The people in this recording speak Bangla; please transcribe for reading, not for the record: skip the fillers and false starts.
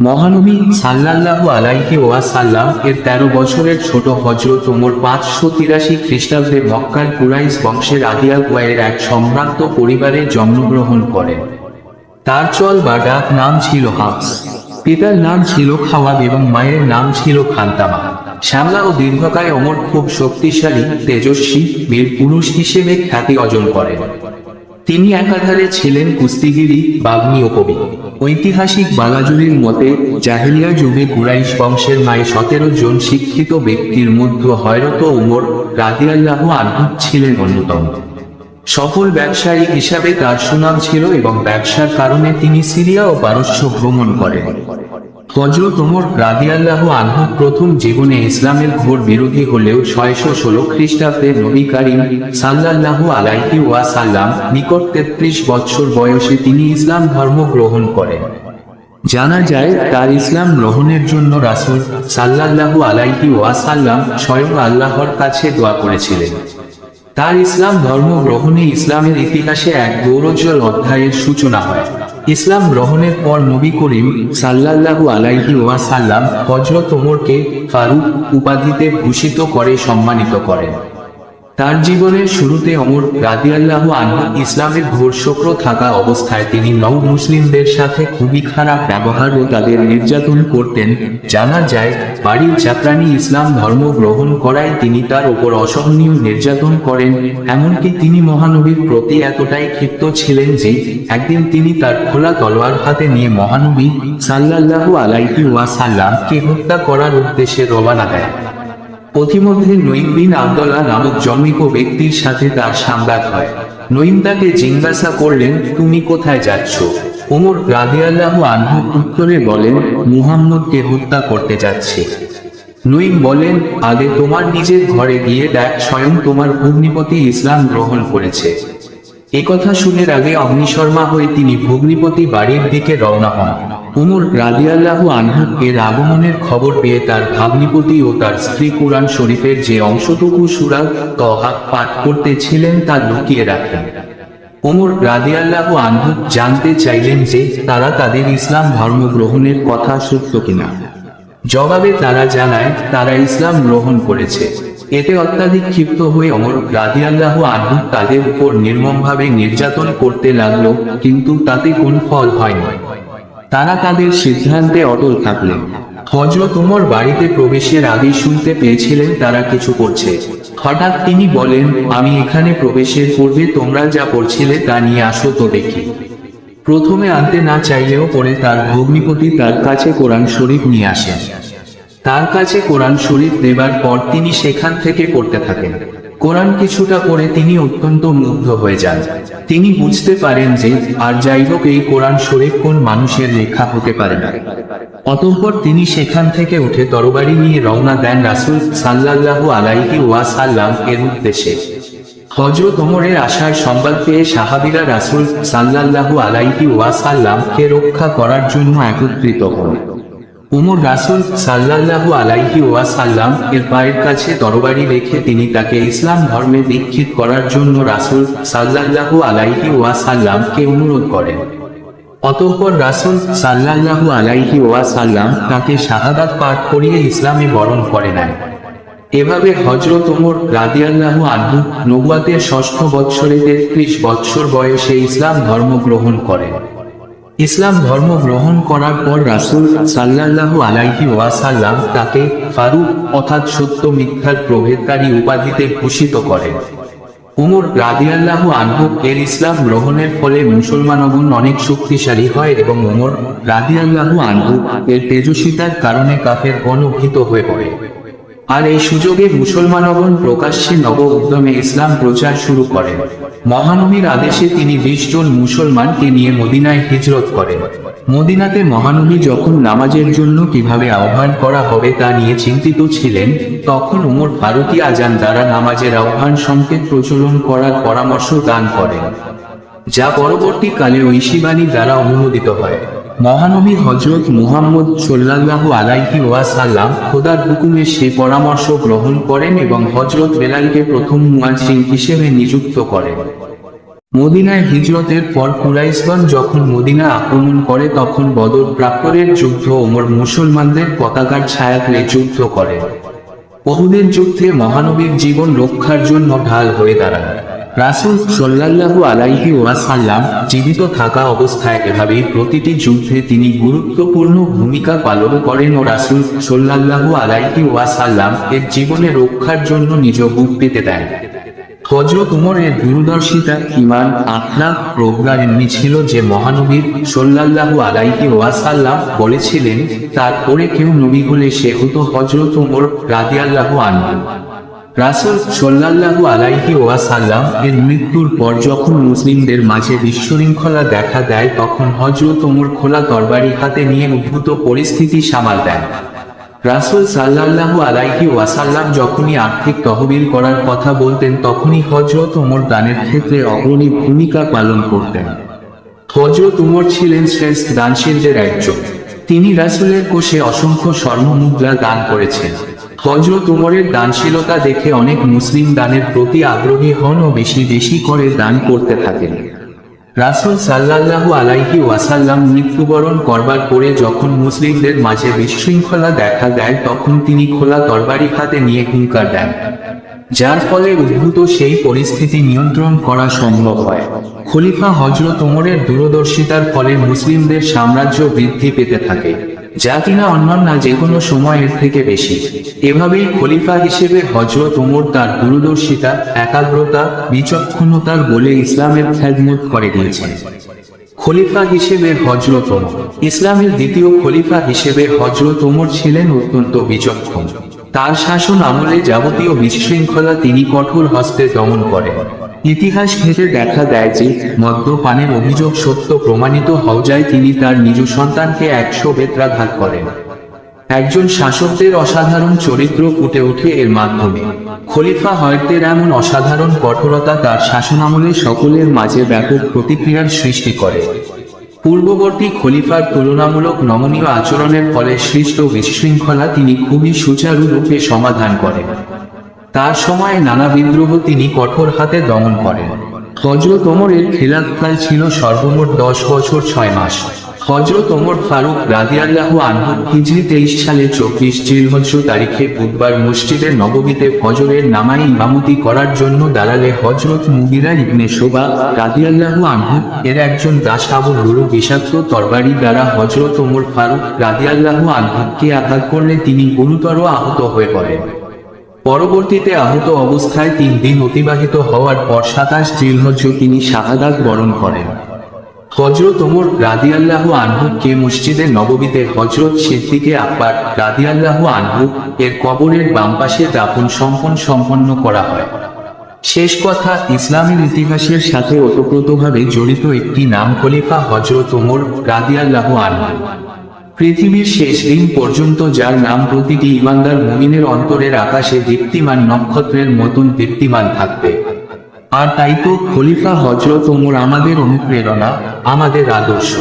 মহানবী সাল্লাল্লাহু আলাইহি ওয়াসাল্লাম এর 13 বছরের ছোট হযরত ওমর 583 খ্রিস্টাব্দে মক্কার কুরাইশ বংশের আদিয়াল ওয়াইয়ের এক সম্ভ্রান্ত পরিবারে জন্মগ্রহণ করেন। তার চল বা ডাক নাম ছিল হাফস। পিতার নাম ছিল খাওয়াব এবং মায়ের নাম ছিল খান্তামা। শ্যামলা ও দীর্ঘকায় ওমর খুব শক্তিশালী, তেজস্বী, বীর পুরুষ হিসেবে খ্যাতি অর্জন করেন। তিনি একাধারে ছিলেন কুস্তিগিরি, বাগ্মী ও কবি। ঐতিহাসিক বালাজুরির মতে জাহেলিয়া যুগে কুরাইশ বংশের 17 জন শিক্ষিত ব্যক্তির মধ্যে হযরত ওমর রাদিয়াল্লাহু আনহু ছিলেন অন্যতম। সফল ব্যবসায়ী হিসাবে তার সুনাম ছিল এবং ব্যবসার কারণে তিনি সিরিয়া ও পারস্য ভ্রমণ করেন। হযরত ওমর রাদিয়াল্লাহু আনহু প্রথম জীবনে ইসলামের ঘোর বিরোধী হলেও 616 খ্রিস্টাব্দে নবী করিম সাল্লাল্লাহু আলাইহি ওয়াসাল্লাম নিকট 33 বছর বয়সে তিনি ইসলাম ধর্ম গ্রহণ করেন। জানা যায় তার ইসলাম গ্রহণের জন্য রাসূল সাল্লাল্লাহু আলাইহি ওয়াসাল্লাম স্বয়ং আল্লাহর কাছে দোয়া করেছিলেন। তার ইসলাম ধর্ম গ্রহণে ইসলামের ইতিহাসে এক গৌরবোজ্জ্বল অধ্যায়ের সূচনা হয়। ইসলাম গ্রহণের পর নবী করিম সাল্লাল্লাহু আলাইহি ওয়াসাল্লাম হযরত ওমরকে ফারুক উপাধিতে ভূষিত করে সম্মানিত করেন। তার জীবনের শুরুতে ওমর রাদিয়াল্লাহু আনহু ইসলামের ঘোর শত্রু থাকা অবস্থায় তিনি নও মুসলিমদের সাথে খুবই খারাপ ব্যবহার ও তাদের নির্যাতন করতেন। জানা যায় বাড়ির চাকরানী ইসলাম ধর্ম গ্রহণ করায় তিনি তার উপর অসহনীয় নির্যাতন করেন। এমনকি তিনি মহানবীর প্রতি এতটাই ক্ষিপ্ত ছিলেন যে একদিন তিনি তার খোলা তলোয়ার হাতে নিয়ে মহানবী সাল্লাল্লাহু আলাইহি ওয়াসাল্লামকে হত্যা করার উদ্দেশ্যে রওনা দেন। পথিমধ্যে নঈম বিন আব্দুল্লাহ নামক জনৈক ব্যক্তির সাথে তার সংঘাত হয়। নঈম তাকে জিজ্ঞাসা করলেন, তুমি কোথায় যাচ্ছ? ওমর রাদিয়াল্লাহু আনহু উত্তরে বলেন, মুহাম্মদকে হত্যা করতে যাচ্ছি। নঈম বলেন, আগে তোমার নিজের ঘরে গিয়ে দেখ, স্বয়ং তোমার ভগ্নিপতি ইসলাম গ্রহণ করেছে। একথা শুনে আগে অগ্নিশর্মা হয়ে তিনি ভগ্নিপতি বাড়ির দিকে রওনা হন। ওমর রাদিয়াল্লাহু আনহু এর আগমনের খবর পেয়ে তার ভগ্নিপতি ও তার স্ত্রী কুরআন শরীফের যে অংশটুকু সূরা তহা পাঠ করতেছিলেন তা লুকিয়ে রাখেন। ওমর রাদিয়াল্লাহু আনহু জানতে চাইলেন যে তারা তাদের ইসলাম ধর্ম গ্রহণের কথা সত্য কিনা। জবাবে তারা জানায় তারা ইসলাম গ্রহণ করেছে। এতে অত্যাধিক ক্ষিপ্ত হয়ে ওমর রাদিয়াল্লাহু আনহু তাদের উপর নির্মমভাবে নির্যাতন করতে লাগলো, কিন্তু তাতে কোনো ফল হয়নি। তারা তাদের সিদ্ধান্তে অটল থাকলেন। হযরত ওমর বাড়িতে প্রবেশের আগেই শুনতে পেয়েছিলেন তারা কিছু করছে। হঠাৎ তিনি বলেন, আমি এখানে প্রবেশের পূর্বে তোমরা যা পড়ছিলে তা নিয়ে আসো তো দেখি। প্রথমে আনতে না চাইলেও পরে তার ভগ্নিপতি তার কাছে কোরআন শরীফ নিয়ে আসেন। তার কাছে কোরআন শরীফ দেবার পর তিনি সেখান থেকে পড়তে থাকেন। কোরআন কিছুটা পড়ে তিনি অত্যন্ত মুগ্ধ হয়ে যান। তিনি বুঝতে পারেন যে আর যাই হোক এই কোরআন শরীফ কোন মানুষের লেখা হতে পারে না। অতঃপর তিনি সেখান থেকে উঠে তরবারি নিয়ে রওনা দেন রাসূল সাল্লাল্লাহু আলাইহি ওয়াসাল্লাম এর উদ্দেশ্যে। হযরত ওমরের আসার সংবাদ পেয়ে সাহাবীরা রাসূল সাল্লাল্লাহু আলাইহি ওয়াসাল্লামকে রক্ষা করার জন্য একত্রিত হন। ওমর রাসূল সাল্লাল্লাহু আলাইহি ওয়াসাল্লাম এর পায়ের কাছে তরবারি রেখে তিনি তাকে ইসলাম ধর্মে দীক্ষিত করার জন্য রাসূল সাল্লাল্লাহু আলাইহি ওয়াসাল্লামকে অনুরোধ করেন। অতঃপর রাসূল সাল্লাল্লাহু আলাইহি ওয়াসাল্লাম তাকে শাহাদাত পাঠ করিয়ে ইসলামে বরণ করে নেন। এভাবে হযরত ওমর রাদিয়াল্লাহু আনহু নবুয়তের 6ষ্ঠ বৎসরে 33 বৎসর বয়সে ইসলাম ধর্ম গ্রহণ করেন। ইসলাম ধর্ম গ্রহণ করার পর রাসূল সাল্লাল্লাহু আলাইহি ওয়াসাল্লাম তাকে ফারুক অর্থাৎ সত্য মিথ্যার প্রভেদকারী উপাধিতে ভূষিত করেন। ওমর রাদিয়াল্লাহু আনহু এর ইসলাম গ্রহণের ফলে মুসলমানগণ অনেক শক্তিশালী হয় এবং ওমর রাদিয়াল্লাহু আনহু এর তেজস্বিতার কারণে কাফেরগণ ভীত হয়ে পড়ে। আর এই সুযোগে মুসলমানগণ প্রকাশ্যে নব উদ্যমে ইসলাম প্রচার শুরু করেন। মহানবীর আদেশে তিনি 20 জন মুসলমানকে নিয়ে মদিনায় হিজরত করেন। মদিনাতে মহানবী যখন নামাজের জন্য কিভাবে আহ্বান করা হবে তা নিয়ে চিন্তিত ছিলেন, তখন ওমর ফারুকী আজান দ্বারা নামাজের আহ্বান সংকেত প্রচলন করার পরামর্শ দান করেন, যা পরবর্তীকালে ঐশী বাণী দ্বারা অনুমোদিত হয়। মহানবী হযরত মুহাম্মদ সাল্লাল্লাহু আলাইহি ওয়াসাল্লাম খোদার হুকুমে সে পরামর্শ গ্রহণ করেন এবং হযরত বেলালকে প্রথম মুয়াজ্জিন হিসেবে নিযুক্ত করেন। মদিনায় হিজরতের পর কুরাইশগণ যখন মদিনা আক্রমণ করে তখন বদর প্রাক্করের যুদ্ধ ওমর মুসলমানদের পতাকার ছায়াতলে যুদ্ধ করে। উহুদের যুদ্ধে মহানবীর জীবন রক্ষার জন্য ঢাল হয়ে দাঁড়ান। রাসূল সাল্লাল্লাহু আলাইহি ওয়াসাল্লাম জীবিত থাকা অবস্থায় এভাবেই প্রতিটি যুদ্ধে তিনি গুরুত্বপূর্ণ ভূমিকা পালন করেন ও রাসূল সাল্লাল্লাহু আলাইহি ওয়াসাল্লাম এর জীবনে রক্ষার জন্য নিজ বুক পেতে দেন। হযরত উমরের দূরদর্শিতা, ঈমান, আখলাক, প্রজ্ঞা এমনি ছিল যে মহানবীর সাল্লাল্লাহু আলাইহি ওয়াসাল্লাম বলেছিলেন, তারপরে কেউ নবী হলে সে হতো হযরত উমর রাদিয়াল্লাহু আনহু। রাসূল সাল্লাল্লাহু আলাইহি ওয়াসাল্লাম এর মৃত্যুর পর যখন মুসলিমদের মাঝে বিশৃঙ্খলা দেখা দেয় তখন হযরত উমর খোলা তরবারি হাতে নিয়ে উদ্ভূত পরিস্থিতি সামাল দেন। রাসূল সাল্লাল্লাহু আলাইহি ওয়াসাল্লাম যখনই আর্থিক তহবিল করার কথা বলতেন তখনই হযরত উমর দানের ক্ষেত্রে অগ্রণী ভূমিকা পালন করতেন। হযরত উমর ছিলেন শ্রেষ্ঠ দানশীলদের একজন। তিনি রাসূলের কোষে অসংখ্য স্বর্ণ মুদ্রা দান করেছেন। হযরত উমরের দানশীলতা দেখে অনেক মুসলিম দানের প্রতি আগ্রহী হন ও বেশি বেশি করে দান করতে থাকেন। রাসূল সাল্লাল্লাহু আলাইহি ওয়াসাল্লাম মৃত্যুবরণ করবার পরে যখন মুসলিমদের মাঝে বিশৃঙ্খলা দেখা দেয় তখন তিনি খোলা তরবারি হাতে নিয়ে হুঙ্কার দেন, যার ফলে উদ্ভূত সেই পরিস্থিতি নিয়ন্ত্রণ করা সম্ভব হয়। খলিফা হযরত উমরের দূরদর্শিতার ফলে মুসলিমদের সাম্রাজ্য বৃদ্ধি পেতে থাকে, যা কিনা অন্যান্য যেকোনো সময়ের থেকে বেশি। এভাবেই খলিফা হিসেবে হযরত উমর তার দূরদর্শিতা, একাগ্রতা, বিচক্ষণতার বলে ইসলামের খেদমত করে গিয়েছেন। খলিফা হিসেবে হযরত উমর। ইসলামের দ্বিতীয় খলিফা হিসেবে হযরত উমর ছিলেন অত্যন্ত বিচক্ষণ। তার শাসন আমলে যাবতীয় বিশৃঙ্খলা তিনি কঠোর হস্তে দমন করেন। ইতিহাস ঘেঁটে দেখা দেয় যে মদ্যপানের অভিযোগ সত্য প্রমাণিত হওয়ায় তিনি তার নিজ সন্তানকে 100 বেত্রাঘাত করেন। একজন শাসকদের অসাধারণ চরিত্র ফুটে ওঠে এর মাধ্যমে। খলিফা হয়তের এমন অসাধারণ কঠোরতা তার শাসনামলে সকলের মাঝে ব্যাপক প্রতিক্রিয়ার সৃষ্টি করে। পূর্ববর্তী খলিফার তুলনামূলক নমনীয় আচরণের ফলে সৃষ্ট বিশৃঙ্খলা তিনি খুবই সুচারুরূপে সমাধান করেন। তার সময়ে নানা বিদ্রোহ তিনি কঠোর হাতে দমন করেন। হযরত ওমরের খিলাফতকাল ছিল সর্বমোট 10 বছর 6 মাস। হযরত ওমর ফারুক রাদিয়াল্লাহু আনহু হিজরি 23 সালে 24 জিলহজ তারিখে বুধবার মসজিদে নববীতে ফজরের নামাজে ইমামতি করার জন্য দাঁড়ালে হযরত মুগিরা ইবনে শুবা রাদিয়াল্লাহু আনহু এর একজন দাস আবু লুলু বিষাক্ত তরবারি দ্বারা হযরত ওমর ফারুক রাদিয়াল্লাহু আনহুকে আঘাত করলে তিনি গুরুতর আহত হয়ে পড়েন। পরবর্তীতে আহত অবস্থায় 3 দিন অতিবাহিত হওয়ার পর 27 জিলহজ তিনি শাহাদাত বরণ করেন। হযরত ওমর রাদিয়াল্লাহু আনহু কে মসজিদে নববীতে হযরত সিদ্দিকে আকবর রাদিয়াল্লাহু আনহু এর কবরের বাম পাশে দাফন সম্পন্ন করা হয়। শেষ কথা, ইসলামের ইতিহাসের সাথে ওতপ্রোতভাবে জড়িত একটি নাম খলিফা হযরত ওমর রাদিয়াল্লাহু আনহু। পৃথিবীর শেষ দিন পর্যন্ত যার নাম প্রতিটি ঈমানদার মুমিনের অন্তরের আকাশে দীপ্তিমান নক্ষত্রের মতন দীপ্তিমান থাকবে। আর তাই তো খলিফা হযরত ওমর আমাদের অনুপ্রেরণা, আমাদের আদর্শ।